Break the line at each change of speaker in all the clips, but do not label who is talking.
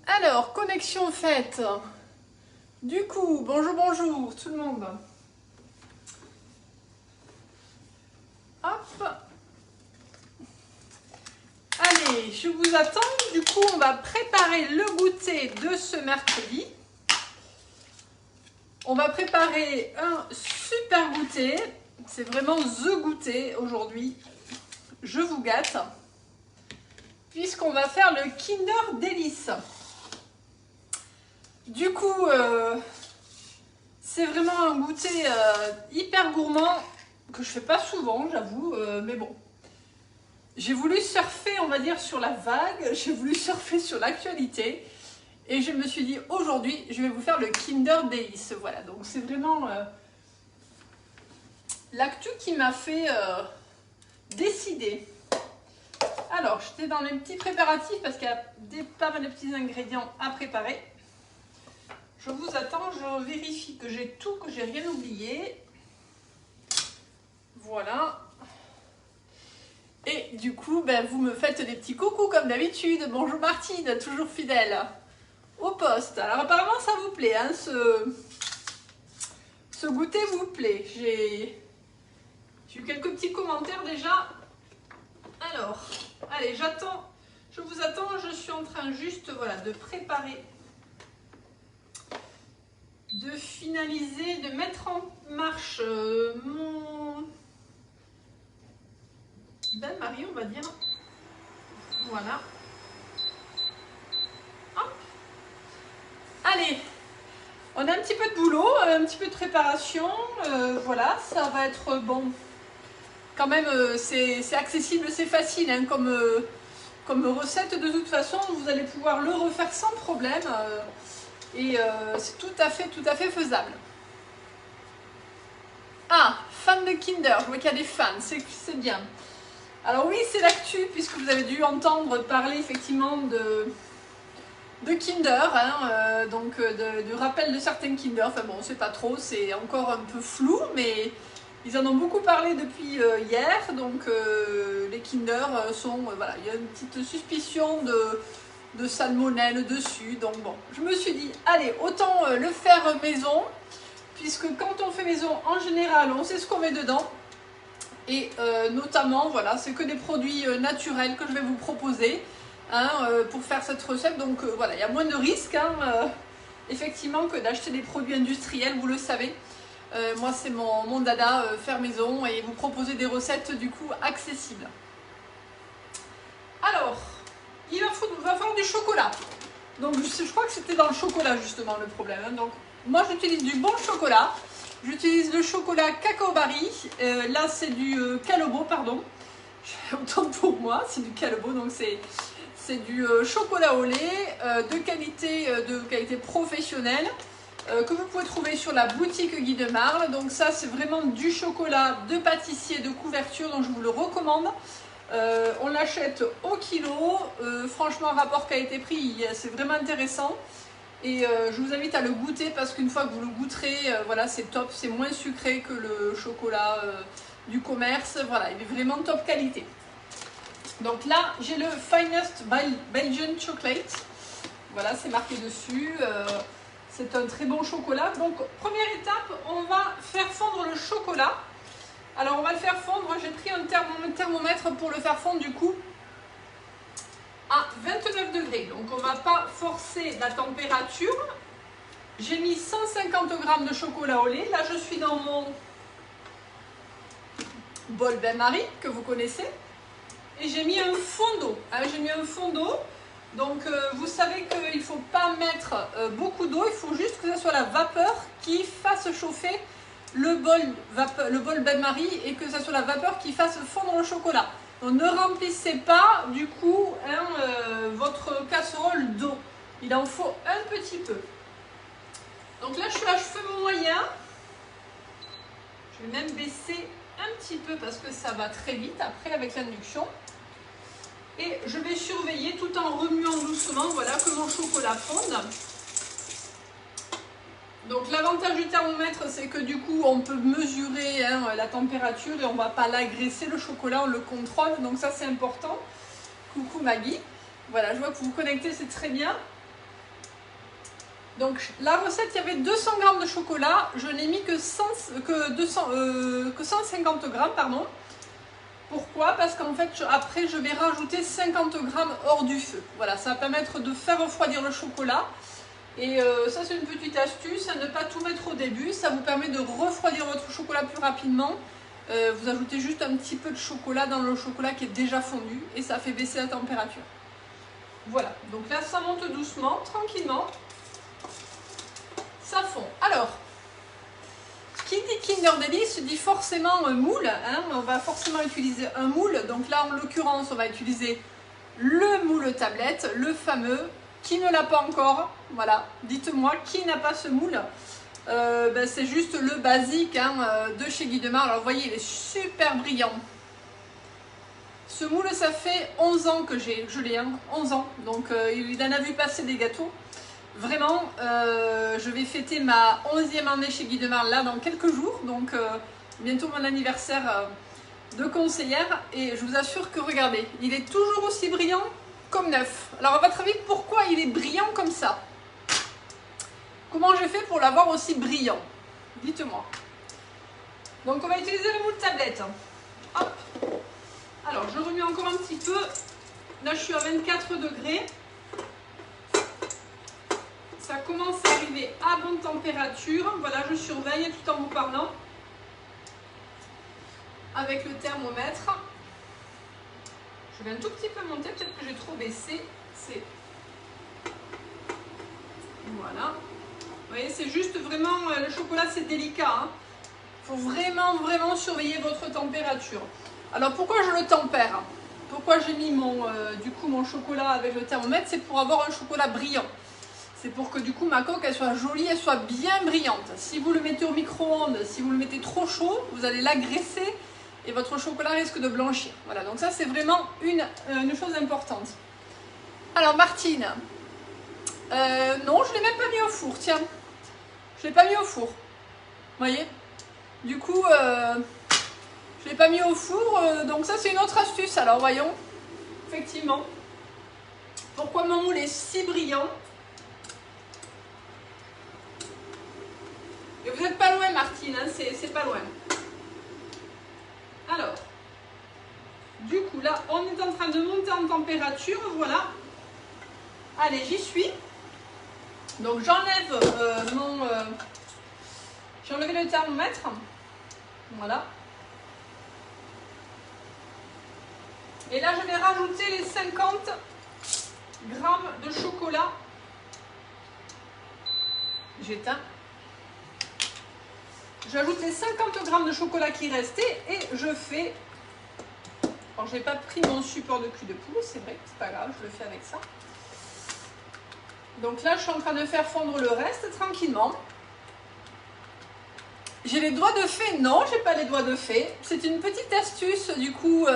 Alors, connexion faite. Du coup, bonjour tout le monde. Hop. Allez, je vous attends. Du coup, on va préparer le goûter de ce mercredi. On va préparer un super goûter. C'est vraiment the goûter aujourd'hui. Je vous gâte. Puisqu'on va faire le Kinder Délice. Du coup, c'est vraiment un goûter hyper gourmand que je fais pas souvent, j'avoue, mais bon. J'ai voulu surfer, on va dire, sur la vague, j'ai voulu surfer sur l'actualité et je me suis dit aujourd'hui, je vais vous faire le Kinder Délice. Voilà, donc c'est vraiment l'actu qui m'a fait décider. Alors, j'étais dans les petits préparatifs parce qu'il y a pas mal de petits ingrédients à préparer. Je vous attends, je vérifie que j'ai tout, que j'ai rien oublié. Voilà. Et du coup, ben, vous me faites des petits coucous comme d'habitude. Bonjour Martine, toujours fidèle au poste. Alors apparemment ça vous plaît, hein, ce goûter vous plaît. J'ai eu quelques petits commentaires déjà. Alors, allez, j'attends, je vous attends. Je suis en train juste voilà, de préparer, de finaliser, de mettre en marche mon bain-marie, on va dire. Voilà. Hop. Allez, on a un petit peu de boulot, un petit peu de préparation. Voilà, ça va être bon. Quand même, c'est accessible, c'est facile, hein, comme recette. De toute façon, vous allez pouvoir le refaire sans problème. Et c'est tout à fait faisable. Ah, fan de Kinder, je vois qu'il y a des fans, c'est bien. Alors oui, c'est l'actu, puisque vous avez dû entendre parler effectivement de Kinder, hein, donc du rappel de certains Kinder. Enfin bon, on ne sait pas trop, c'est encore un peu flou, mais ils en ont beaucoup parlé depuis hier. Donc les Kinder sont, voilà, il y a une petite suspicion de salmonelle dessus. Donc bon, je me suis dit, allez, autant le faire maison, puisque quand on fait maison, en général, on sait ce qu'on met dedans. Et notamment, voilà, c'est que des produits naturels que je vais vous proposer, hein, pour faire cette recette. Donc voilà, il y a moins de risques, hein, effectivement, que d'acheter des produits industriels, vous le savez. Moi, c'est mon dada, faire maison, et vous proposer des recettes du coup accessibles. Alors, il va falloir du chocolat. Donc je crois que c'était dans le chocolat justement le problème, hein. Donc moi j'utilise du bon chocolat. J'utilise le chocolat Cacao Barry. Là c'est du Calebo, pardon. Autant pour moi, c'est du Calebo, donc c'est du chocolat au lait de qualité professionnelle, que vous pouvez trouver sur la boutique Guy de Marle. Donc ça c'est vraiment du chocolat de pâtissier de couverture, donc je vous le recommande. On l'achète au kilo. Franchement, rapport qualité-prix, c'est vraiment intéressant. Et je vous invite à le goûter parce qu'une fois que vous le goûterez, voilà, c'est top, c'est moins sucré que le chocolat du commerce. Voilà, il est vraiment top qualité. Donc là, j'ai le Finest Belgian Chocolate. Voilà, c'est marqué dessus. C'est un très bon chocolat. Donc, première étape, on va faire fondre le chocolat. Alors, on va le faire fondre. J'ai pris un thermomètre pour le faire fondre du coup à 29 degrés. Donc on ne va pas forcer la température. J'ai mis 150 g de chocolat au lait. Là je suis dans mon bol bain-marie que vous connaissez. Et j'ai mis un fond d'eau. Hein, j'ai mis un fond d'eau. Donc vous savez qu'il ne faut pas mettre beaucoup d'eau. Il faut juste que ce soit la vapeur qui fasse chauffer le bol bain-marie et que ce soit la vapeur qui fasse fondre le chocolat. Donc ne remplissez pas du coup, hein, votre casserole d'eau. Il en faut un petit peu. Donc là je suis à feu moyen. Je vais même baisser un petit peu parce que ça va très vite après avec l'induction. Et je vais surveiller tout en remuant doucement, voilà, que mon chocolat fonde. Donc l'avantage du thermomètre, c'est que du coup on peut mesurer, hein, la température et on ne va pas l'agresser le chocolat, on le contrôle, donc ça c'est important. Coucou Maggie, voilà, je vois que vous vous connectez, c'est très bien. Donc la recette, il y avait 200 g de chocolat, je n'ai mis que 150 g, pardon. Pourquoi? Parce qu'en fait, après, je vais rajouter 50 g hors du feu. Voilà, ça va permettre de faire refroidir le chocolat. Et ça, c'est une petite astuce, à ne pas tout mettre au début. Ça vous permet de refroidir votre chocolat plus rapidement. Vous ajoutez juste un petit peu de chocolat dans le chocolat qui est déjà fondu et ça fait baisser la température. Voilà, donc là, ça monte doucement, tranquillement. Ça fond. Alors, qui dit Kinder Delice dit forcément moule. Hein, on va forcément utiliser un moule. Donc là, en l'occurrence, on va utiliser le moule tablette, le fameux. Qui ne l'a pas encore? Voilà, dites-moi, qui n'a pas ce moule? C'est juste le basique hein, de chez Guy Demar. Alors, vous voyez, il est super brillant. Ce moule, ça fait 11 ans que je l'ai, hein, 11 ans. Donc, il en a vu passer des gâteaux. Vraiment, je vais fêter ma 11e année chez Guy Demar là dans quelques jours. Donc, bientôt mon anniversaire de conseillère. Et je vous assure que, regardez, il est toujours aussi brillant comme neuf. Alors, à votre avis, pourquoi il est brillant comme ça? Comment j'ai fait pour l'avoir aussi brillant? Dites-moi. Donc, on va utiliser le moule tablette. Hop. Alors, je remets encore un petit peu. Là, je suis à 24 degrés. Ça commence à arriver à bonne température. Voilà, je surveille tout en vous parlant. Avec le thermomètre. Je vais un tout petit peu monter. Peut-être que j'ai trop baissé. C'est... Voilà. Vous voyez, c'est juste vraiment... Le chocolat, c'est délicat. Hein. Il faut vraiment surveiller votre température. Alors, pourquoi je le tempère? Pourquoi j'ai mis mon chocolat avec le thermomètre? C'est pour avoir un chocolat brillant. C'est pour que du coup ma coque elle soit jolie, elle soit bien brillante. Si vous le mettez au micro-ondes, si vous le mettez trop chaud, vous allez l'agresser et votre chocolat risque de blanchir. Voilà, donc ça c'est vraiment une chose importante. Alors Martine, non je ne l'ai même pas mis au four, tiens. Je ne l'ai pas mis au four. Vous voyez? Du coup, je ne l'ai pas mis au four, donc ça c'est une autre astuce. Alors voyons, effectivement, pourquoi mon moule est si brillant? Et vous n'êtes pas loin, Martine, hein, c'est pas loin. Alors, du coup, là, on est en train de monter en température, voilà. Allez, j'y suis. Donc, j'enlève j'ai enlevé le thermomètre. Voilà. Et là, je vais rajouter les 50 grammes de chocolat. J'éteins. J'ajoute les 50 grammes de chocolat qui restaient et je fais... Alors, j'ai pas pris mon support de cul de poule, c'est vrai, c'est pas grave, je le fais avec ça. Donc là, je suis en train de faire fondre le reste tranquillement. J'ai les doigts de fée? Non, j'ai pas les doigts de fée. C'est une petite astuce, du coup,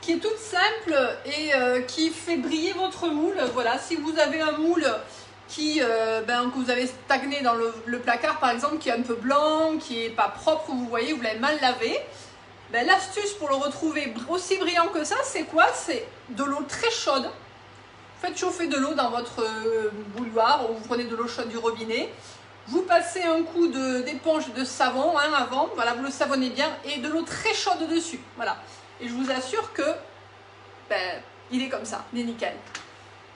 qui est toute simple et qui fait briller votre moule. Voilà, si vous avez un moule... que vous avez stagné dans le placard par exemple, qui est un peu blanc, qui n'est pas propre, vous voyez, vous l'avez mal lavé, l'astuce pour le retrouver aussi brillant que ça, c'est quoi? C'est de l'eau très chaude. Faites chauffer de l'eau dans votre bouilloire, ou vous prenez de l'eau chaude du robinet, vous passez un coup d'éponge de savon hein, avant, voilà, vous le savonnez bien, et de l'eau très chaude dessus, voilà. Et je vous assure que il est comme ça, il est nickel.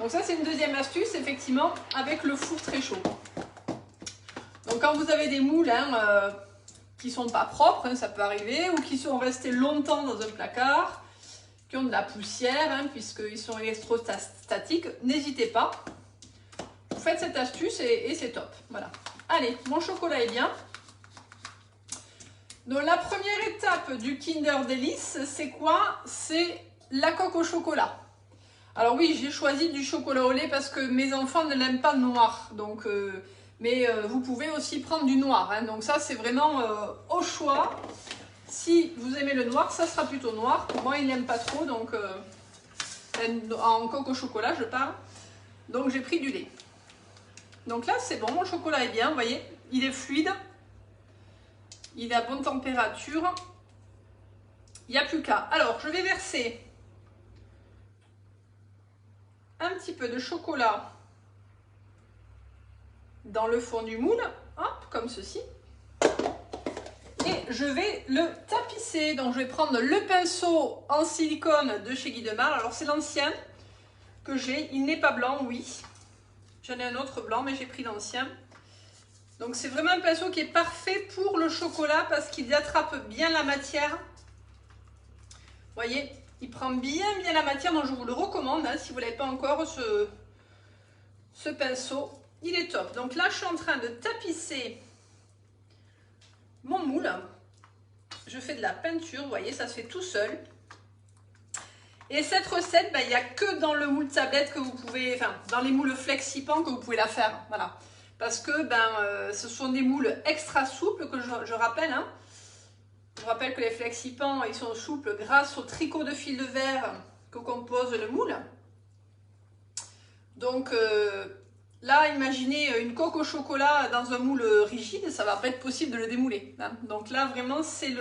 Donc ça c'est une deuxième astuce, effectivement, avec le four très chaud. Donc quand vous avez des moules hein, qui ne sont pas propres, hein, ça peut arriver, ou qui sont restés longtemps dans un placard, qui ont de la poussière, hein, puisqu'ils sont électrostatiques, n'hésitez pas. Vous faites cette astuce et c'est top. Voilà. Allez, mon chocolat est bien. Donc la première étape du Kinder Delice, c'est quoi? C'est la coque au chocolat. Alors oui, j'ai choisi du chocolat au lait parce que mes enfants ne l'aiment pas noir. Donc, mais vous pouvez aussi prendre du noir. Hein, donc ça, c'est vraiment au choix. Si vous aimez le noir, ça sera plutôt noir. Moi, il n'aime pas trop. Donc, en coque au chocolat, je parle. Donc, j'ai pris du lait. Donc là, c'est bon. Mon chocolat est bien. Vous voyez, il est fluide. Il est à bonne température. Il n'y a plus qu'à. Alors, je vais verser... un petit peu de chocolat dans le fond du moule, hop, comme ceci. Et je vais le tapisser. Donc je vais prendre le pinceau en silicone de chez Guy Demar. Alors c'est l'ancien que j'ai, il n'est pas blanc, oui. J'en ai un autre blanc, mais j'ai pris l'ancien. Donc c'est vraiment un pinceau qui est parfait pour le chocolat parce qu'il attrape bien la matière. Vous voyez, il prend bien la matière, donc je vous le recommande, hein, si vous n'avez pas encore ce pinceau, il est top. Donc là, je suis en train de tapisser mon moule. Je fais de la peinture, vous voyez, ça se fait tout seul. Et cette recette, il n'y a que dans le moule tablette que vous pouvez, enfin, dans les moules FlexiPan que vous pouvez la faire, voilà. Parce que ce sont des moules extra souples que je rappelle. Hein. Je vous rappelle que les FlexiPan, ils sont souples grâce au tricot de fil de verre que compose le moule. Donc là, imaginez une coque au chocolat dans un moule rigide, ça va pas être possible de le démouler. Hein. Donc là, vraiment, c'est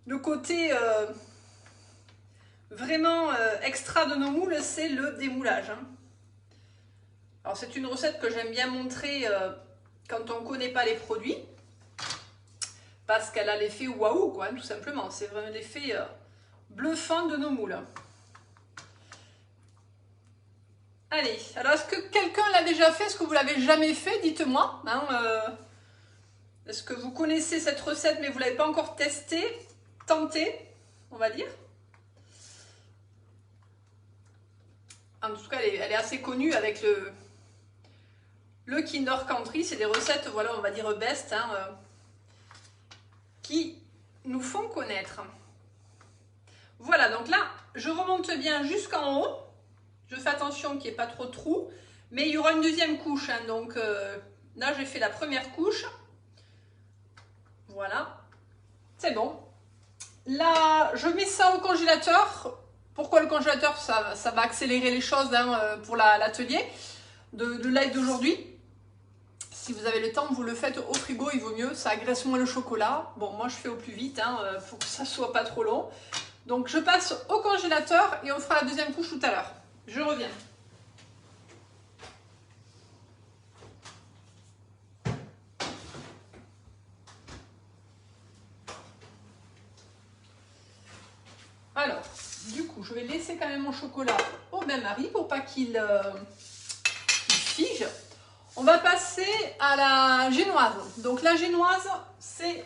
le côté vraiment extra de nos moules, c'est le démoulage. Hein. Alors c'est une recette que j'aime bien montrer quand on ne connaît pas les produits, parce qu'elle a l'effet waouh, quoi, tout simplement. C'est vraiment l'effet bluffant de nos moules. Allez, alors est-ce que quelqu'un l'a déjà fait? Est-ce que vous l'avez jamais fait? Dites-moi. Hein, est-ce que vous connaissez cette recette mais vous ne l'avez pas encore testée? Tentée, on va dire. En tout cas, elle est assez connue avec le Kinder Country. C'est des recettes, voilà, on va dire best, hein, qui nous font connaître. Voilà, donc là, je remonte bien jusqu'en haut. Je fais attention qu'il n'y ait pas trop de trous. Mais il y aura une deuxième couche. Hein, donc là, j'ai fait la première couche. Voilà. C'est bon. Là, je mets ça au congélateur. Pourquoi le congélateur? Ça va accélérer les choses hein, pour l'atelier de live d'aujourd'hui. Si vous avez le temps, vous le faites au frigo, il vaut mieux. Ça agresse moins le chocolat. Bon, moi, je fais au plus vite pour que ça soit pas trop long. Donc, je passe au congélateur et on fera la deuxième couche tout à l'heure. Je reviens. Alors, du coup, je vais laisser quand même mon chocolat au bain-marie pour pas qu'il fige. On va passer à la génoise. Donc la génoise, c'est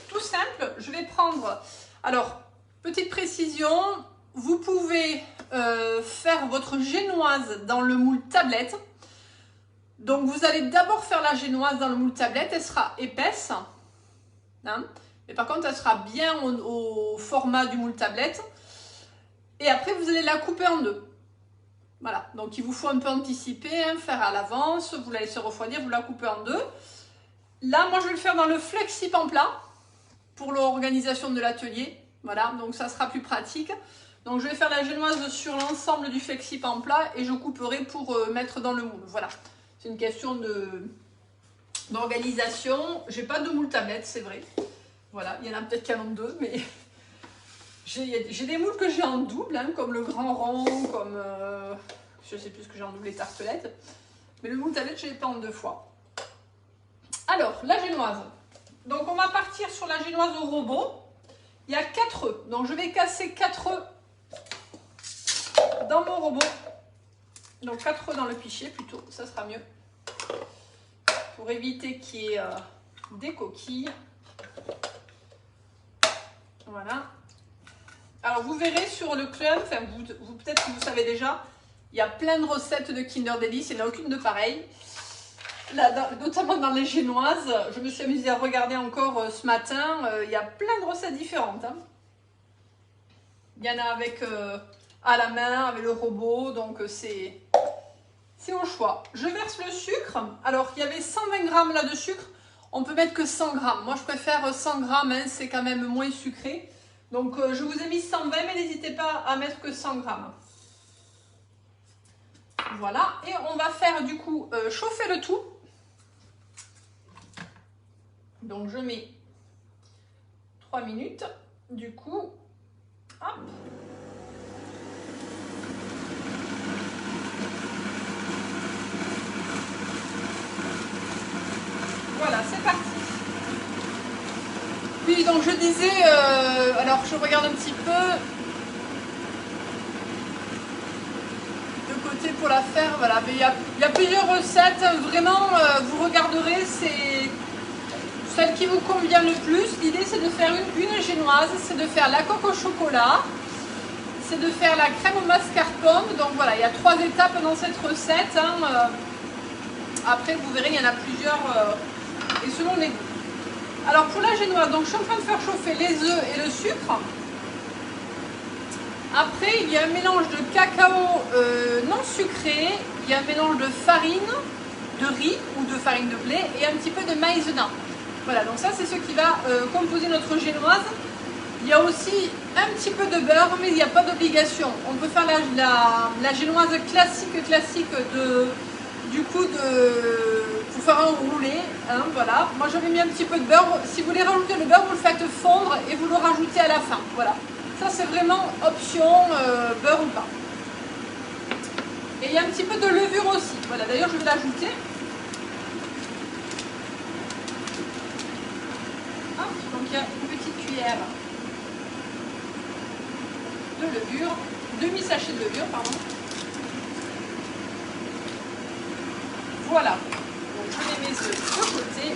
tout simple. Je vais prendre... Alors, petite précision, vous pouvez faire votre génoise dans le moule tablette. Donc vous allez d'abord faire la génoise dans le moule tablette. Elle sera épaisse. Hein, mais par contre, elle sera bien au format du moule tablette. Et après, vous allez la couper en deux. Voilà, donc il vous faut un peu anticiper, hein, faire à l'avance, vous la laissez refroidir, vous la coupez en deux. Là, moi je vais le faire dans le FlexiPan plat pour l'organisation de l'atelier. Voilà, donc ça sera plus pratique. Donc je vais faire la génoise sur l'ensemble du FlexiPan plat et je couperai pour mettre dans le moule. Voilà, c'est une question d'organisation. J'ai pas de moule tablette, c'est vrai. Voilà, il y en a peut-être qu'il y en a deux, mais... J'ai des moules que j'ai en double, hein, comme le grand rond, comme... je ne sais plus ce que j'ai en double, les tartelettes. Mais le moule tablette, je ne l'ai pas en deux fois. Alors, la génoise. Donc, on va partir sur la génoise au robot. Il y a 4 œufs. Donc, je vais casser 4 œufs dans mon robot. Donc, 4 œufs dans le pichet, plutôt. Ça sera mieux. Pour éviter qu'il y ait des coquilles. Voilà. Alors, vous verrez sur le club, enfin, vous peut-être que vous savez déjà, il y a plein de recettes de Kinder Delice, il n'y en a aucune de pareille. Là, notamment dans les génoises, je me suis amusée à regarder encore ce matin, il y a plein de recettes différentes. Hein. Il y en a avec à la main, avec le robot, donc c'est au choix. Je verse le sucre. Alors, il y avait 120 grammes là de sucre, on peut mettre que 100 grammes. Moi, je préfère 100 grammes, hein, c'est quand même moins sucré. Donc, je vous ai mis 120, mais n'hésitez pas à mettre que 100 grammes. Voilà, et on va faire du coup chauffer le tout. Donc, je mets 3 minutes. Du coup, hop. donc je disais, alors je regarde un petit peu de côté pour la faire, voilà, mais il y a plusieurs recettes, vraiment, vous regarderez, c'est celle qui vous convient le plus. L'idée c'est de faire une génoise, c'est de faire la coque au chocolat, c'est de faire la crème au mascarpone, donc voilà, il y a 3 étapes dans cette recette, hein. Après vous verrez, il y en a plusieurs, et selon les goûts. Alors pour la génoise, donc je suis en train de faire chauffer les œufs et le sucre. Après, il y a un mélange de cacao non sucré, il y a un mélange de farine, de riz ou de farine de blé et un petit peu de maïzena. Voilà, donc ça c'est ce qui va composer notre génoise. Il y a aussi un petit peu de beurre, mais il n'y a pas d'obligation. On peut faire la génoise classique pour faire un roulé, hein, voilà. Moi j'avais mis un petit peu de beurre. Si vous voulez rajouter le beurre, vous le faites fondre et vous le rajoutez à la fin, voilà. Ça c'est vraiment option, beurre ou pas. Et il y a un petit peu de levure aussi, voilà, d'ailleurs je vais l'ajouter. Donc il y a une petite cuillère de levure, demi-sachet de levure, pardon. Voilà, donc je mets mes œufs de côté.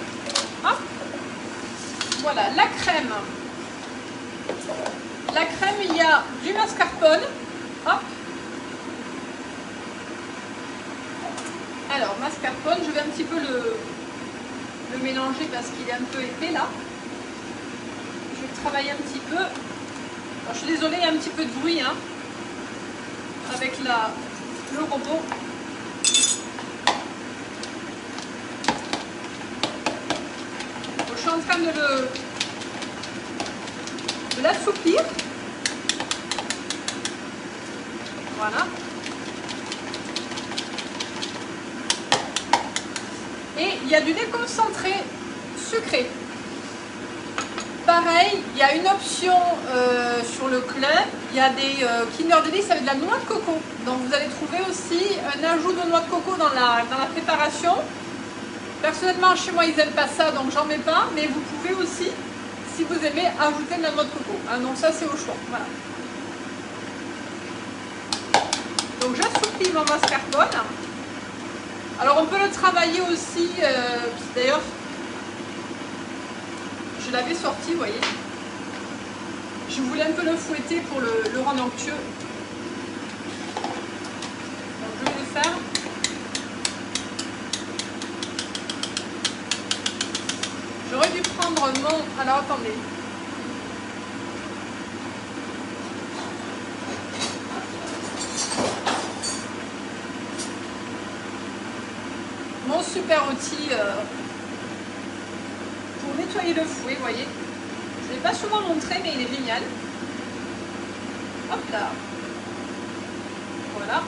Hop. Voilà, la crème. La crème, il y a du mascarpone. Hop. Alors, mascarpone, je vais un petit peu le mélanger parce qu'il est un peu épais là. Je vais le travailler un petit peu. Alors, je suis désolée, il y a un petit peu de bruit, hein, avec le robot. Donc, je suis en train de l'assouplir. Voilà. Et il y a du lait concentré sucré. Pareil, il y a une option sur le club, il y a des Kinder Delice avec de la noix de coco. Donc vous allez trouver aussi un ajout de noix de coco dans la préparation. Personnellement, chez moi, ils n'aiment pas ça, donc j'en mets pas. Mais vous pouvez aussi, si vous aimez, ajouter de la noix de coco. Hein, donc ça, c'est au choix. Voilà. Donc j'assouplis mon mascarpone. Alors on peut le travailler aussi, d'ailleurs, je l'avais sorti, vous voyez. Je voulais un peu le fouetter pour le rendre onctueux. Donc je vais le faire. J'aurais dû prendre mon... Alors attendez. Mon super outil pour nettoyer le fouet, vous voyez. Je ne l'ai pas souvent montré, mais il est génial. Hop là. Voilà.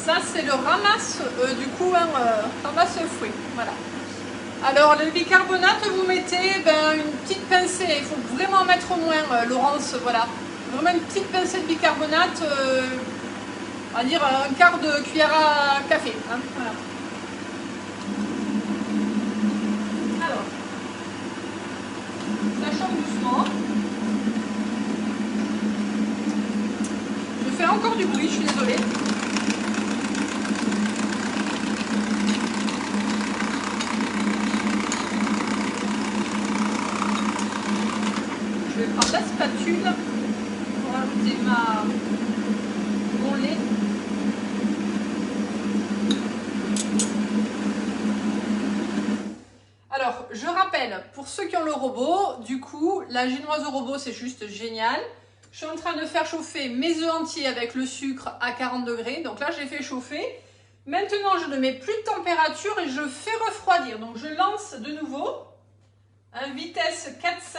Ça, c'est le ramasse, ramasse fouet. Voilà. Alors, le bicarbonate, vous mettez une petite pincée. Il faut vraiment mettre au moins, Laurence, voilà. Vraiment une petite pincée de bicarbonate. On va dire un quart de cuillère à café. Hein, voilà. Alors, ça chauffe doucement. Je fais encore du bruit, je suis désolée. Je vais prendre la spatule pour ajouter mon lait. Alors, je rappelle, pour ceux qui ont le robot, du coup, la génoise au robot, c'est juste génial. Je suis en train de faire chauffer mes œufs entiers avec le sucre à 40 degrés. Donc là, j'ai fait chauffer. Maintenant, je ne mets plus de température et je fais refroidir. Donc, je lance de nouveau à vitesse 4-5.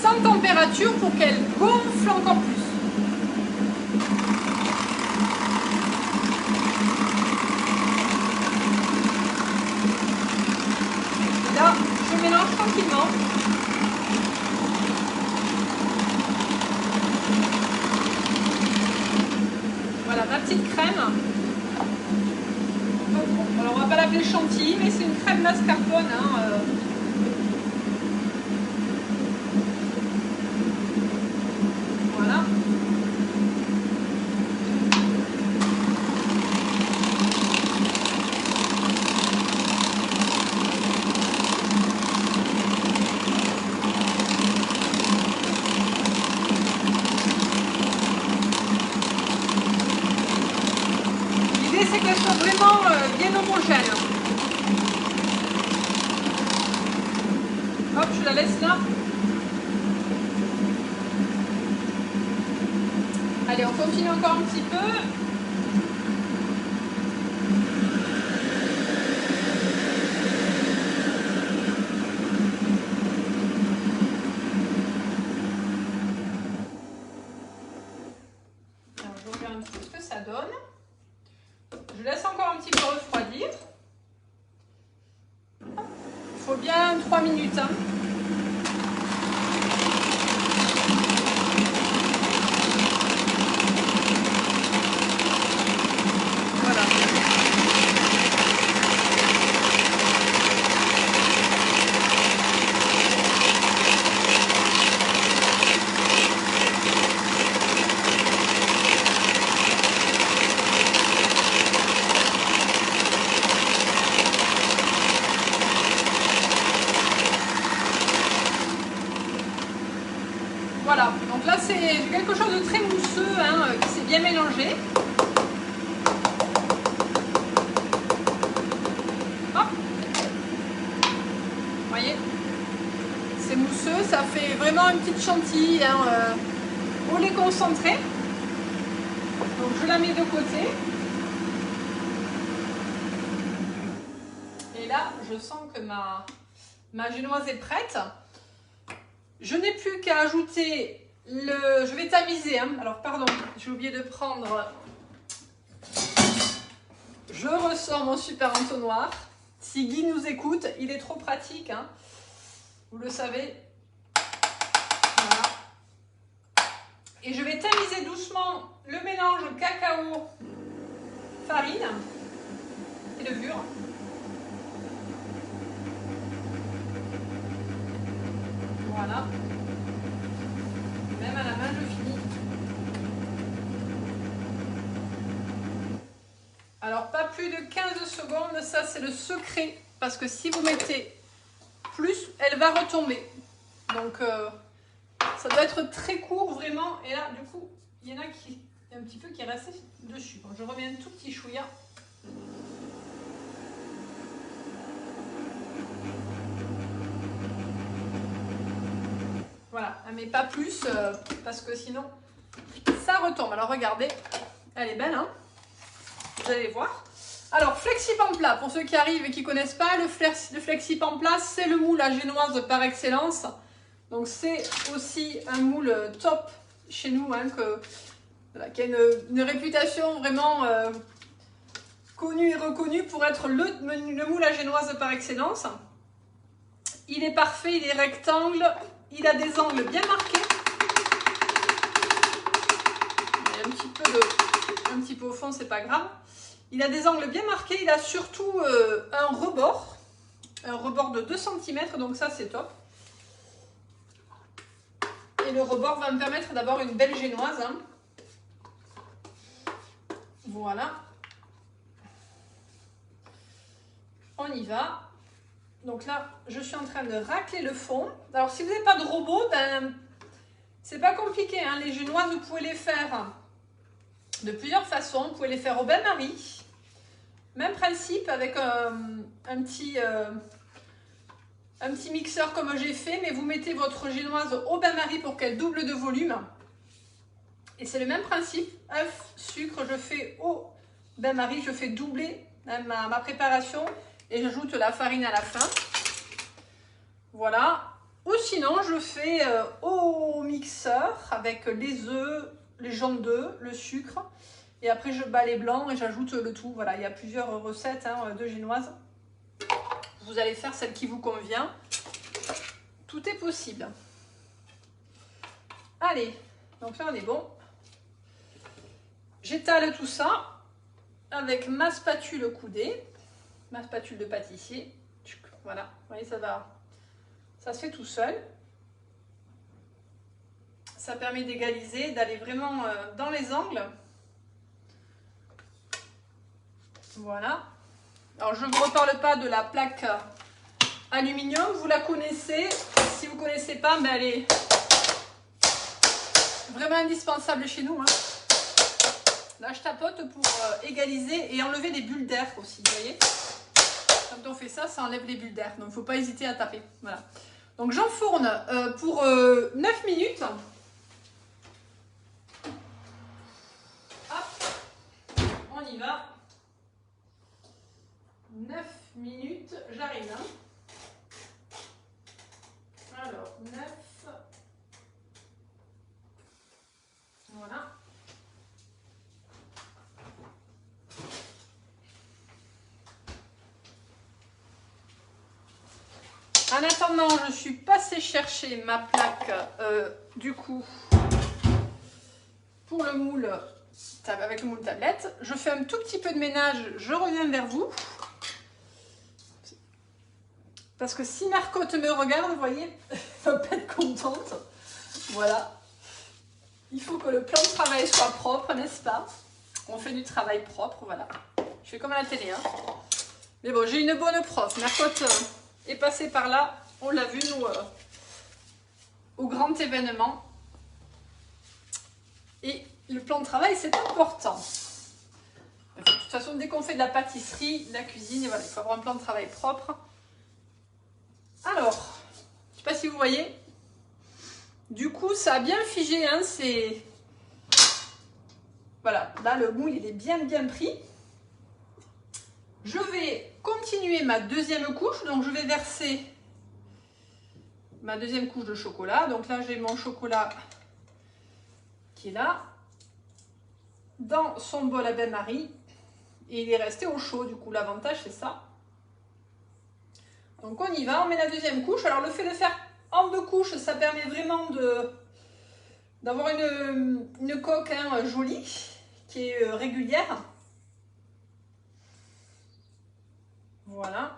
Sans température pour qu'elle gonfle encore plus. Là, je mélange tranquillement. Voilà ma petite crème. Alors on va pas la l'appeler chantilly, mais c'est une crème mascarpone. Hein, voilà. L'idée c'est qu'elle soit vraiment bien homogène. Hop, je la laisse là. Allez, on continue encore un petit peu. Alors, je regarde un petit peu ce que ça donne. Je laisse encore un petit peu refroidir. Il faut bien 3 minutes. Hein. Voilà, donc là c'est quelque chose de très mousseux hein, qui s'est bien mélangé. Hop. Vous voyez, c'est mousseux, ça fait vraiment une petite chantilly hein, au lait concentré. Donc je la mets de côté. Et là, je sens que ma génoise est prête. Je n'ai plus qu'à ajouter le... Je vais tamiser, hein. Alors pardon, j'ai oublié de prendre... Je ressors mon super entonnoir. Si Guy nous écoute, il est trop pratique, hein. Vous le savez. Voilà. Et je vais tamiser doucement le mélange cacao, farine et levure. Voilà. Même à la main, je finis. Alors, pas plus de 15 secondes, ça c'est le secret. Parce que si vous mettez plus, elle va retomber. Donc, ça doit être très court vraiment. Et là, du coup, il y en a qui, un petit peu qui est resté dessus. Bon, je remets un tout petit chouïa. Voilà, mais pas plus parce que sinon ça retombe. Alors regardez, elle est belle, hein, vous allez voir. Alors Flexipampla, pour ceux qui arrivent et qui ne connaissent pas, le Flexipampla, c'est le moule à génoise par excellence. Donc c'est aussi un moule top chez nous, hein, voilà, qui a une réputation vraiment connue et reconnue pour être le moule à génoise par excellence. Il est parfait, il est rectangle. Il a des angles bien marqués. Il y a un petit peu au fond, c'est pas grave. Il a des angles bien marqués. Il a surtout un rebord de 2 cm, donc ça c'est top. Et le rebord va me permettre d'avoir une belle génoise. Hein. Voilà. On y va. Donc là, je suis en train de racler le fond. Alors, si vous n'avez pas de robot, ben, c'est pas compliqué. Hein. Les génoises, vous pouvez les faire de plusieurs façons. Vous pouvez les faire au bain-marie. Même principe avec un petit mixeur comme j'ai fait. Mais vous mettez votre génoise au bain-marie pour qu'elle double de volume. Et c'est le même principe. Œuf, sucre, je fais au bain-marie. Je fais doubler hein, ma préparation. Et j'ajoute la farine à la fin. Voilà. Ou sinon, je fais au mixeur avec les œufs, les jaunes d'œufs, le sucre. Et après, je bats les blancs et j'ajoute le tout. Voilà, il y a plusieurs recettes hein, de génoise. Vous allez faire celle qui vous convient. Tout est possible. Allez, donc là, on est bon. J'étale tout ça avec ma spatule coudée. ma spatule de pâtissier. Voilà, vous voyez, ça se fait tout seul. Ça permet d'égaliser, d'aller vraiment dans les angles. Voilà. Alors, je ne vous reparle pas de la plaque aluminium. Vous la connaissez. Si vous ne connaissez pas, mais elle est vraiment indispensable chez nous. Hein. Là, je tapote pour égaliser et enlever les bulles d'air aussi. Vous voyez, quand on fait ça, ça enlève les bulles d'air. Donc, il ne faut pas hésiter à taper. Voilà. Donc, j'enfourne pour 9 minutes. Hop, on y va. 9 minutes, j'arrive. Hein. Alors, 9. Voilà. En attendant, je suis passée chercher ma plaque, du coup, pour le moule, avec le moule tablette. Je fais un tout petit peu de ménage, je reviens vers vous. Parce que si Marcotte me regarde, vous voyez, elle va pas être contente. Voilà. Il faut que le plan de travail soit propre, n'est-ce pas? On fait du travail propre, voilà. Je fais comme à la télé, hein. Mais bon, j'ai une bonne prof. Marcotte est passée par là. On l'a vu, nous, au grand événement. Et le plan de travail, c'est important. De toute façon, dès qu'on fait de la pâtisserie, de la cuisine, voilà, il faut avoir un plan de travail propre. Alors, je ne sais pas si vous voyez. Du coup, ça a bien figé, hein, c'est... Voilà, là, le moule, il est bien pris. Je vais continuer ma deuxième couche. Donc, je vais verser ma deuxième couche de chocolat. Donc là, j'ai mon chocolat qui est là, dans son bol à bain-marie. Et il est resté au chaud, du coup, l'avantage, c'est ça. Donc, on y va, on met la deuxième couche. Alors, le fait de faire en deux couches, ça permet vraiment d'avoir une coque hein, jolie, qui est régulière. Voilà.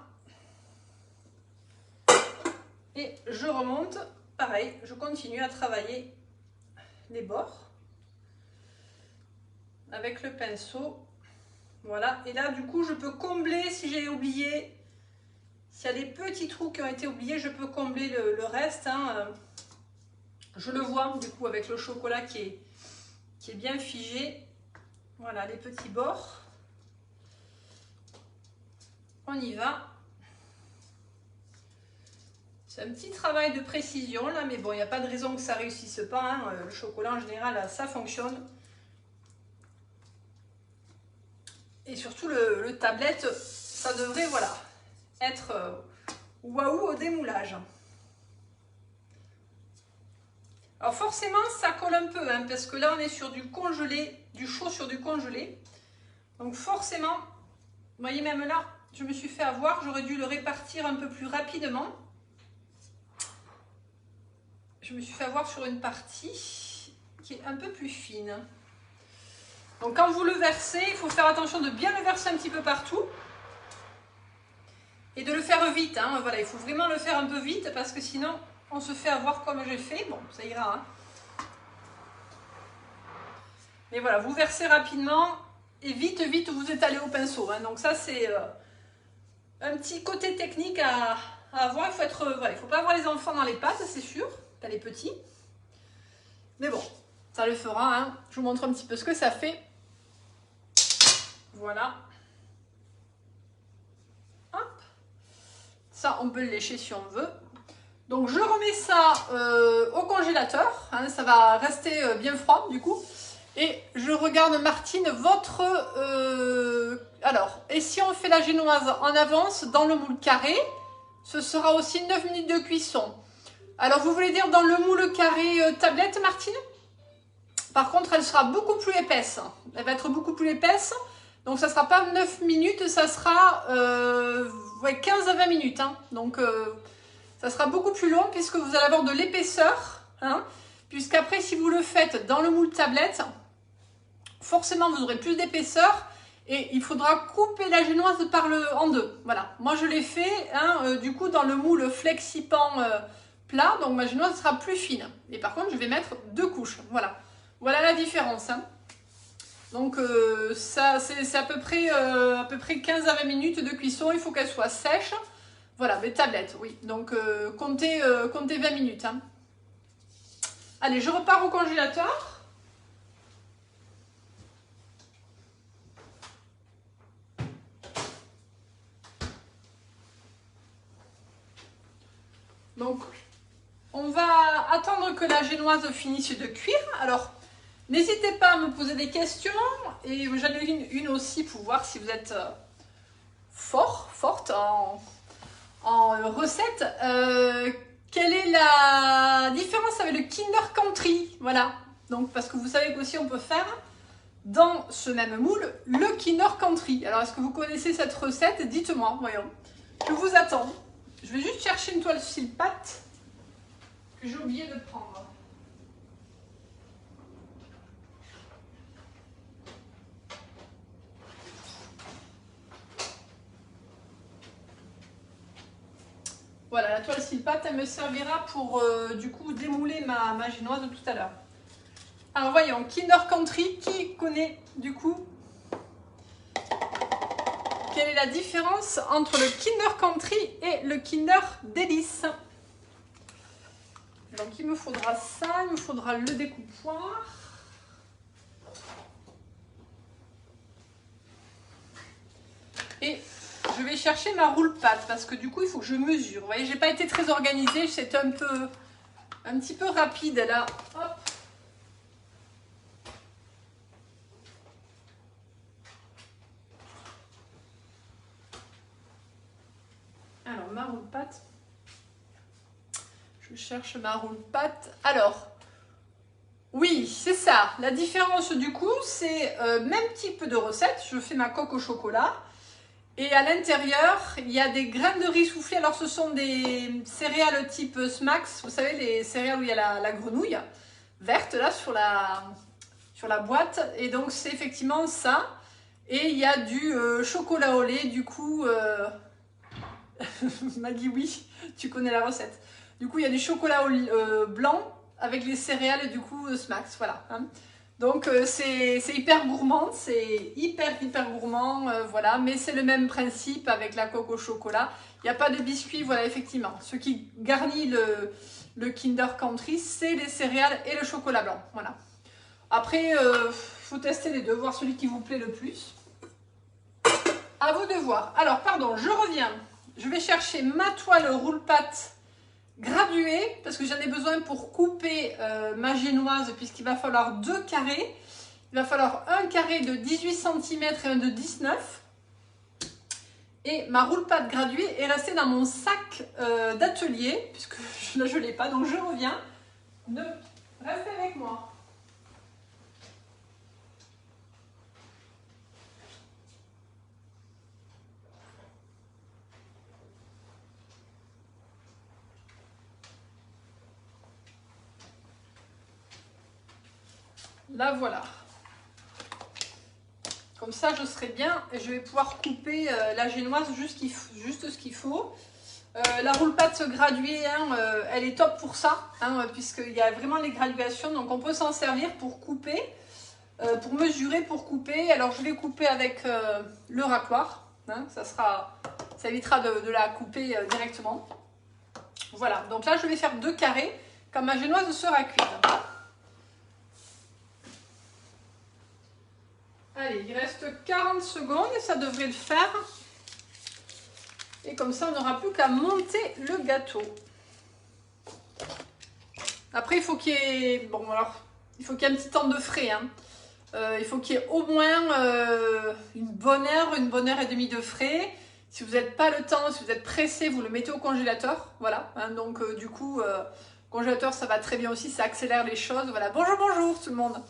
Et je remonte, pareil, je continue à travailler les bords avec le pinceau. Voilà, et là, du coup, je peux combler si j'ai oublié. S'il y a des petits trous qui ont été oubliés, je peux combler le reste. Hein. Je le vois, du coup, avec le chocolat qui est bien figé. Voilà, les petits bords. On y va. C'est un petit travail de précision, là, mais bon, il n'y a pas de raison que ça ne réussisse pas. Hein. Le chocolat, en général, ça fonctionne. Et surtout, le tablette, ça devrait, voilà, être waouh au démoulage. Alors forcément, ça colle un peu, hein, parce que là, on est sur du congelé, du chaud sur du congelé. Donc forcément, vous voyez, même là, je me suis fait avoir, j'aurais dû le répartir un peu plus rapidement. Je me suis fait avoir sur une partie qui est un peu plus fine. Donc quand vous le versez, il faut faire attention de bien le verser un petit peu partout. Et de le faire vite, hein. Voilà, il faut vraiment le faire un peu vite parce que sinon on se fait avoir comme j'ai fait. Bon, ça ira. Hein. Mais voilà, vous versez rapidement et vite vous étalez au pinceau. Hein. Donc ça c'est un petit côté technique à avoir. Il faut être, voilà, il faut pas avoir les enfants dans les pattes, c'est sûr. T'as les petits. Mais bon, ça le fera. Hein. Je vous montre un petit peu ce que ça fait. Voilà. Hop. Ça, on peut le lécher si on veut. Donc, je remets ça au congélateur. Hein, ça va rester bien froid, du coup. Et je regarde, Martine, votre... alors, et si on fait la génoise en avance dans le moule carré, ce sera aussi 9 minutes de cuisson. Alors, vous voulez dire dans le moule carré tablette, Martine? Par contre, elle sera beaucoup plus épaisse. Elle va être beaucoup plus épaisse. Donc, ça ne sera pas 9 minutes, ça sera ouais, 15 à 20 minutes. Hein. Donc, ça sera beaucoup plus long puisque vous allez avoir de l'épaisseur. Hein, puisqu'après, si vous le faites dans le moule tablette, forcément, vous aurez plus d'épaisseur. Et il faudra couper la génoise en deux. Voilà, moi je l'ai fait hein, du coup dans le moule Flexipan plat, donc ma génoise sera plus fine. Et par contre je vais mettre 2 couches, voilà. Voilà la différence. Hein. Donc ça c'est à peu près 15 à 20 minutes de cuisson, il faut qu'elle soit sèche. Voilà, mes tablettes, oui. Donc comptez 20 minutes. Hein. Allez, je repars au congélateur. Donc, on va attendre que la génoise finisse de cuire. Alors, n'hésitez pas à me poser des questions. Et j'en ai une aussi pour voir si vous êtes forte en recette. Quelle est la différence avec le Kinder Country? Voilà. Donc, parce que vous savez qu'aussi on peut faire dans ce même moule le Kinder Country. Alors, est-ce que vous connaissez cette recette? Dites-moi, voyons. Je vous attends. Je vais juste chercher une toile Silpat que j'ai oublié de prendre. Voilà, la toile Silpat, elle me servira pour du coup démouler ma génoise de tout à l'heure. Alors voyons, Kinder Country, qui connaît du coup? Quelle est la différence entre le Kinder Country et le Kinder Délice? Donc il me faudra ça, il me faudra le découpoir. Et je vais chercher ma roule-pâte parce que du coup il faut que je mesure. Vous voyez, j'ai pas été très organisée, c'est un petit peu rapide là. Hop. Alors ma roule-pâte. Je cherche ma roule-pâte. Alors, oui, c'est ça. La différence du coup, c'est même type de recette. Je fais ma coque au chocolat. Et à l'intérieur, il y a des graines de riz soufflées. Alors, ce sont des céréales type Smacks. Vous savez, les céréales où il y a la grenouille verte là sur la boîte. Et donc, c'est effectivement ça. Et il y a du chocolat au lait. Du coup, Maggie, oui, tu connais la recette. Du coup, il y a du chocolat blanc avec les céréales et du coup, Smacks, voilà. Hein. Donc, c'est hyper gourmand, c'est hyper gourmand, voilà. Mais c'est le même principe avec la coque au chocolat. Il n'y a pas de biscuit, voilà, effectivement. Ce qui garnit le Kinder Country, c'est les céréales et le chocolat blanc, voilà. Après, il faut tester les deux, voir celui qui vous plaît le plus. À vous de voir. Alors, pardon, je reviens. Je vais chercher ma toile roule-pâte graduée parce que j'en ai besoin pour couper ma génoise puisqu'il va falloir 2 carrés. Il va falloir un carré de 18 cm et un de 19. Et ma roule-pâte graduée est restée dans mon sac d'atelier puisque là je ne l'ai pas, donc je reviens. Restez avec moi. La voilà. Comme ça, je serai bien et je vais pouvoir couper la génoise juste ce qu'il faut. La roule-pâte graduée, hein, elle est top pour ça, hein, puisqu'il y a vraiment les graduations. Donc, on peut s'en servir pour couper, pour mesurer, pour couper. Alors, je vais couper avec le racloir. Hein, ça évitera de la couper directement. Voilà. Donc là, je vais faire 2 carrés quand ma génoise sera cuite. Allez, il reste 40 secondes et ça devrait le faire. Et comme ça, on n'aura plus qu'à monter le gâteau. Après, il faut qu'il y ait... Bon, alors, il faut qu'il y ait un petit temps de frais. Hein. Il faut qu'il y ait au moins une bonne heure et demie de frais. Si vous n'avez pas le temps, si vous êtes pressé, vous le mettez au congélateur. Voilà. Hein, donc, du coup, congélateur, ça va très bien aussi. Ça accélère les choses. Voilà. Bonjour tout le monde.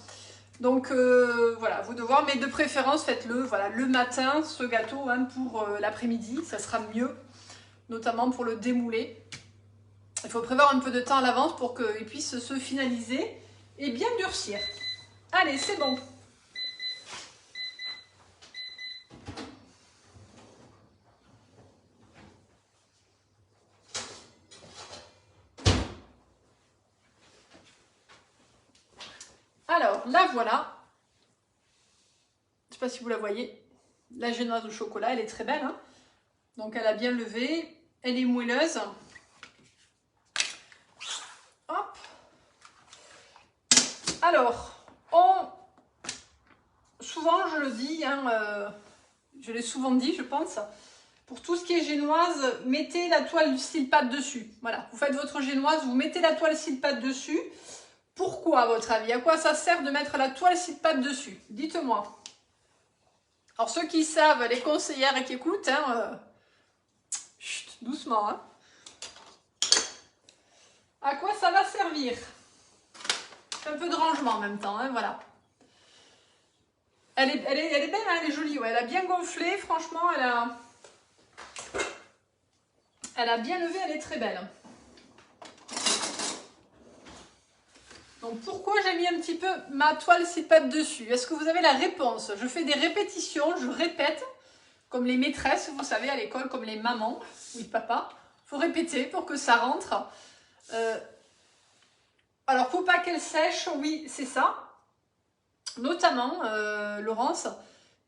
Donc voilà, vous de voir, mais de préférence faites-le voilà, le matin, ce gâteau hein, pour l'après-midi, ça sera mieux, notamment pour le démouler. Il faut prévoir un peu de temps à l'avance pour qu'il puisse se finaliser et bien durcir. Allez, c'est bon. la voilà. Je ne sais pas si vous la voyez. La génoise au chocolat, elle est très belle. Hein, donc elle a bien levé. Elle est moelleuse. Hop. Alors, souvent je le dis, hein, je l'ai souvent dit, je pense, pour tout ce qui est génoise, mettez la toile style pâte dessus. Voilà, vous faites votre génoise, vous mettez la toile style pâte dessus. Pourquoi, à votre avis? À quoi ça sert de mettre la toile style pâte dessus? Dites-moi. Alors, ceux qui savent, les conseillères et qui écoutent, hein, chut, doucement. Hein. À quoi ça va servir? Un peu de rangement en même temps, hein, voilà. Elle est belle, hein, elle est jolie, ouais. Elle a bien gonflé, franchement, elle a bien levé, elle est très belle. Donc pourquoi j'ai mis un petit peu ma toile pâte dessus? Est-ce que vous avez la réponse? Je fais des répétitions, je répète, comme les maîtresses, vous savez, à l'école, comme les mamans, oui papa, il faut répéter pour que ça rentre. Alors, faut pas qu'elle sèche, oui, c'est ça. Notamment, Laurence.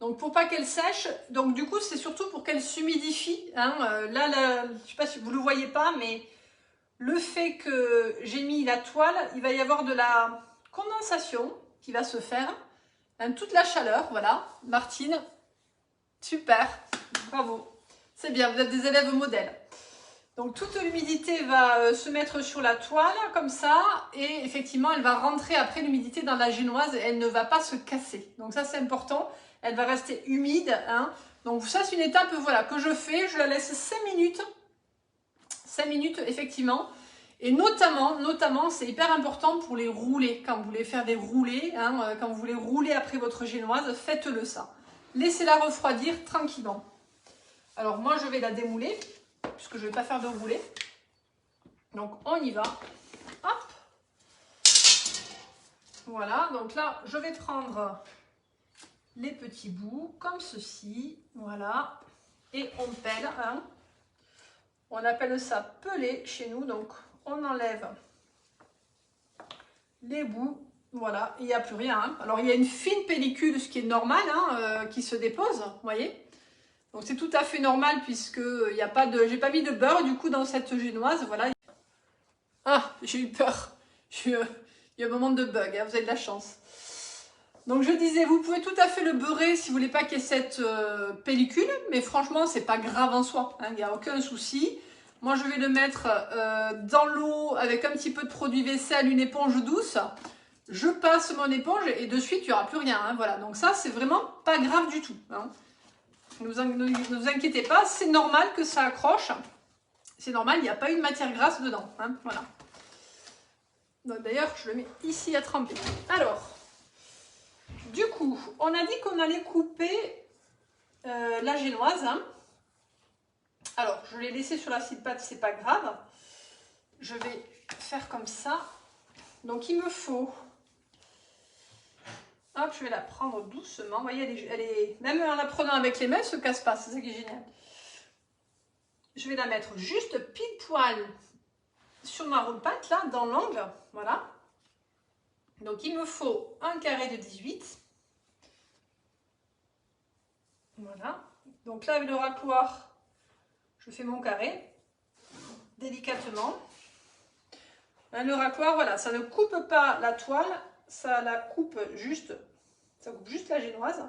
Donc, pour pas qu'elle sèche, donc du coup, c'est surtout pour qu'elle s'humidifie. Hein. Là, je sais pas si vous le voyez pas, mais le fait que j'ai mis la toile, il va y avoir de la condensation qui va se faire. Hein, toute la chaleur, voilà. Martine, super, bravo. C'est bien, vous êtes des élèves modèles. Donc toute l'humidité va se mettre sur la toile comme ça et effectivement elle va rentrer après l'humidité dans la génoise et elle ne va pas se casser. Donc ça c'est important, elle va rester humide. Hein. Donc ça c'est une étape voilà, que je fais, je la laisse 5 minutes. 5 minutes effectivement. Et notamment c'est hyper important pour les roulés. Quand vous voulez faire des roulés, hein, quand vous voulez rouler après votre génoise, faites-le ça. Laissez-la refroidir tranquillement. Alors moi je vais la démouler. Puisque je ne vais pas faire de roulé. Donc on y va. Hop. Voilà, donc là je vais prendre les petits bouts comme ceci. Voilà. Et on pèle. Hein. On appelle ça peler chez nous. Donc on enlève les bouts. Voilà, il n'y a plus rien. Hein. Alors il y a une fine pellicule, ce qui est normal, hein, qui se dépose. Vous voyez ? Donc c'est tout à fait normal puisque il y a pas de, j'ai pas mis de beurre du coup dans cette génoise, voilà. Ah, j'ai eu peur. Il y a un moment de bug, hein, vous avez de la chance. Donc je disais, vous pouvez tout à fait le beurrer si vous voulez pas qu'il y ait cette pellicule, mais franchement c'est pas grave en soi, hein, il n'y a aucun souci. Moi je vais le mettre dans l'eau avec un petit peu de produit vaisselle, une éponge douce. Je passe mon éponge et de suite il n'y aura plus rien, hein, voilà. Donc ça c'est vraiment pas grave du tout. Hein. Ne vous inquiétez pas, c'est normal que ça accroche. C'est normal, il n'y a pas eu de matière grasse dedans. Hein, voilà. D'ailleurs, je le mets ici à tremper. Alors, du coup, on a dit qu'on allait couper la génoise. Hein. Alors, je l'ai laissé sur la scie de pâte, c'est pas grave. Je vais faire comme ça. Donc, il me faut... Hop, je vais la prendre doucement. Vous voyez, elle est... Même en la prenant avec les mains, elle ne se casse pas. C'est ça qui est génial. Je vais la mettre juste pile poil sur ma roue de pâte, là, dans l'angle. Voilà. Donc, il me faut un carré de 18. Voilà. Donc là, avec le racloir, je fais mon carré. Délicatement. Le racloir, voilà, ça ne coupe pas la toile. Ça la coupe juste. Ça coupe juste la génoise.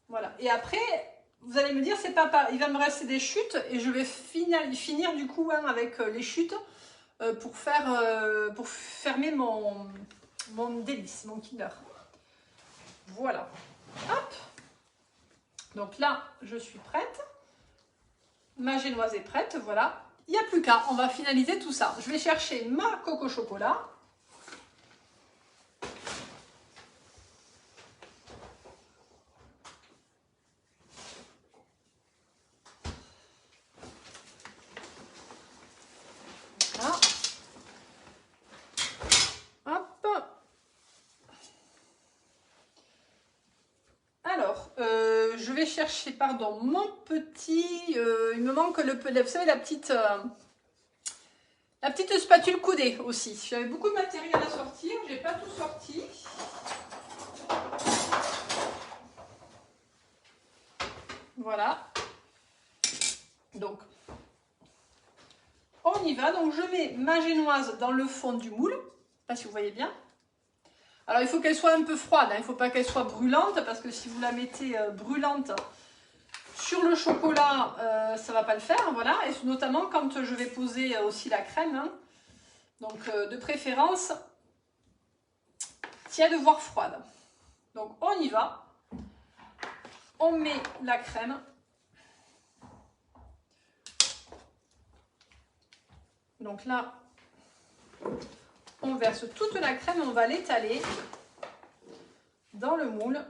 Voilà. Et après... Vous allez me dire, c'est pas, il va me rester des chutes et je vais finir du coup hein, avec les chutes pour fermer mon délice, mon Kinder. Voilà. Hop. Donc là, je suis prête. Ma génoise est prête, voilà. Il n'y a plus qu'à, on va finaliser tout ça. Je vais chercher ma coco chocolat. Je vais chercher, pardon, mon petit... il me manque vous savez, la La petite spatule coudée aussi. J'avais beaucoup de matériel à sortir, j'ai pas tout sorti. Voilà. Donc, on y va. Donc, je mets ma génoise dans le fond du moule. Je ne sais pas si vous voyez bien. Alors, il faut qu'elle soit un peu froide. Hein. Il ne faut pas qu'elle soit brûlante parce que si vous la mettez brûlante sur le chocolat, ça ne va pas le faire. Voilà. Et notamment quand je vais poser aussi la crème. Hein. Donc, de préférence, tiède voire froide. Donc, on y va. On met la crème. Donc là, on verse toute la crème, on va l'étaler dans le moule.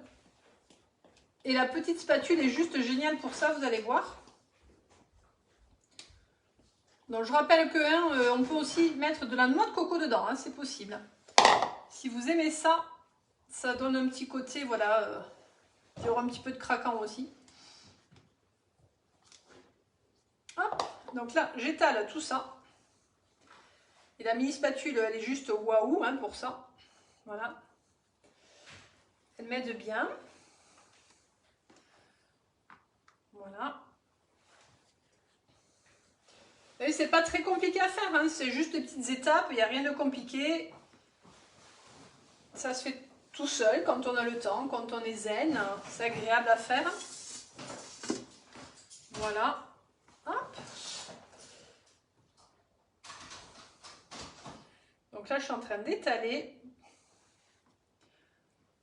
Et la petite spatule est juste géniale pour ça, vous allez voir. Donc je rappelle que on peut aussi mettre de la noix de coco dedans, hein, c'est possible. Si vous aimez ça, ça donne un petit côté, voilà, il y aura un petit peu de craquant aussi. Hop, donc là, j'étale tout ça. Et la mini spatule, elle est juste waouh hein, pour ça. Voilà. Elle m'aide bien. Voilà. Et c'est pas très compliqué à faire, hein, c'est juste des petites étapes, il n'y a rien de compliqué. Ça se fait tout seul quand on a le temps, quand on est zen, c'est agréable à faire. Voilà. Hop. Donc là, je suis en train d'étaler.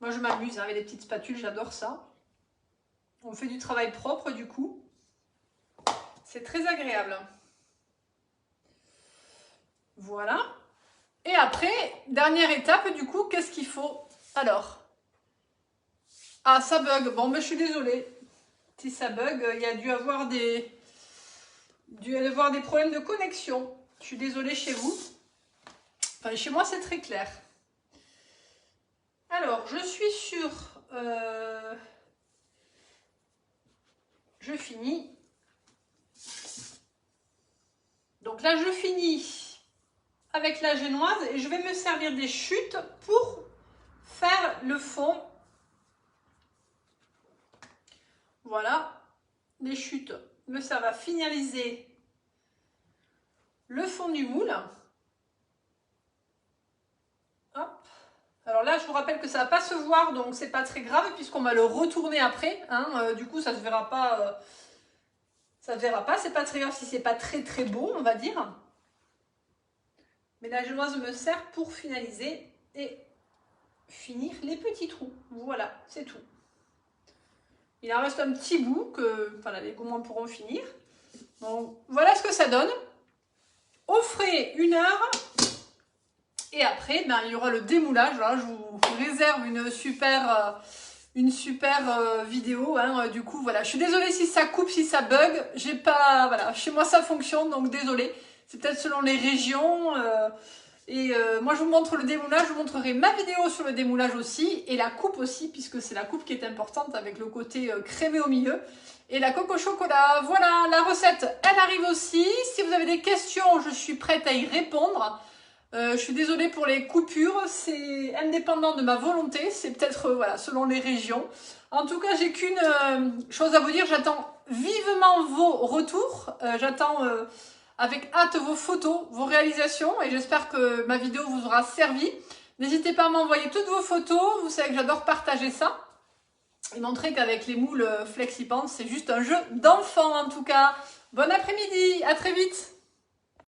Moi, je m'amuse hein, avec les petites spatules, j'adore ça. On fait du travail propre, du coup. C'est très agréable. Voilà. Et après, dernière étape, du coup, qu'est-ce qu'il faut? Alors. Ah, ça bug. Bon, ben, je suis désolée. Si ça bug, il y a dû avoir des problèmes de connexion. Je suis désolée chez vous. Enfin, chez moi, c'est très clair. Alors, je suis sur... je finis. Donc là, je finis avec la génoise et je vais me servir des chutes pour faire le fond. Voilà, les chutes me servent à finaliser le fond du moule. Hop. Alors là, je vous rappelle que ça ne va pas se voir, donc c'est pas très grave puisqu'on va le retourner après. Hein. Du coup, ça ne se verra pas. Ça ne se verra pas. C'est pas très grave si c'est pas très très beau, on va dire. Mais la génoise me sert pour finaliser et finir les petits trous. Voilà, c'est tout. Il en reste un petit bout que voilà, les gourmands pourront finir. Donc voilà ce que ça donne. Au frais 1 heure. Et après, ben, il y aura le démoulage. Là, je vous réserve une super vidéo. Hein. Du coup, voilà. Je suis désolée si ça coupe, si ça bug. J'ai pas, voilà. Chez moi, ça fonctionne, donc désolée. C'est peut-être selon les régions. Moi, je vous montre le démoulage. Je vous montrerai ma vidéo sur le démoulage aussi. Et la coupe aussi, puisque c'est la coupe qui est importante avec le côté crémé au milieu. Et la coco chocolat. Voilà, la recette, elle arrive aussi. Si vous avez des questions, je suis prête à y répondre. Je suis désolée pour les coupures, c'est indépendant de ma volonté, c'est peut-être voilà, selon les régions. En tout cas, j'ai qu'une chose à vous dire, j'attends vivement vos retours, j'attends avec hâte vos photos, vos réalisations et j'espère que ma vidéo vous aura servi. N'hésitez pas à m'envoyer toutes vos photos, vous savez que j'adore partager ça et montrer qu'avec les moules FlexiPant, c'est juste un jeu d'enfant en tout cas. Bon après-midi, à très vite.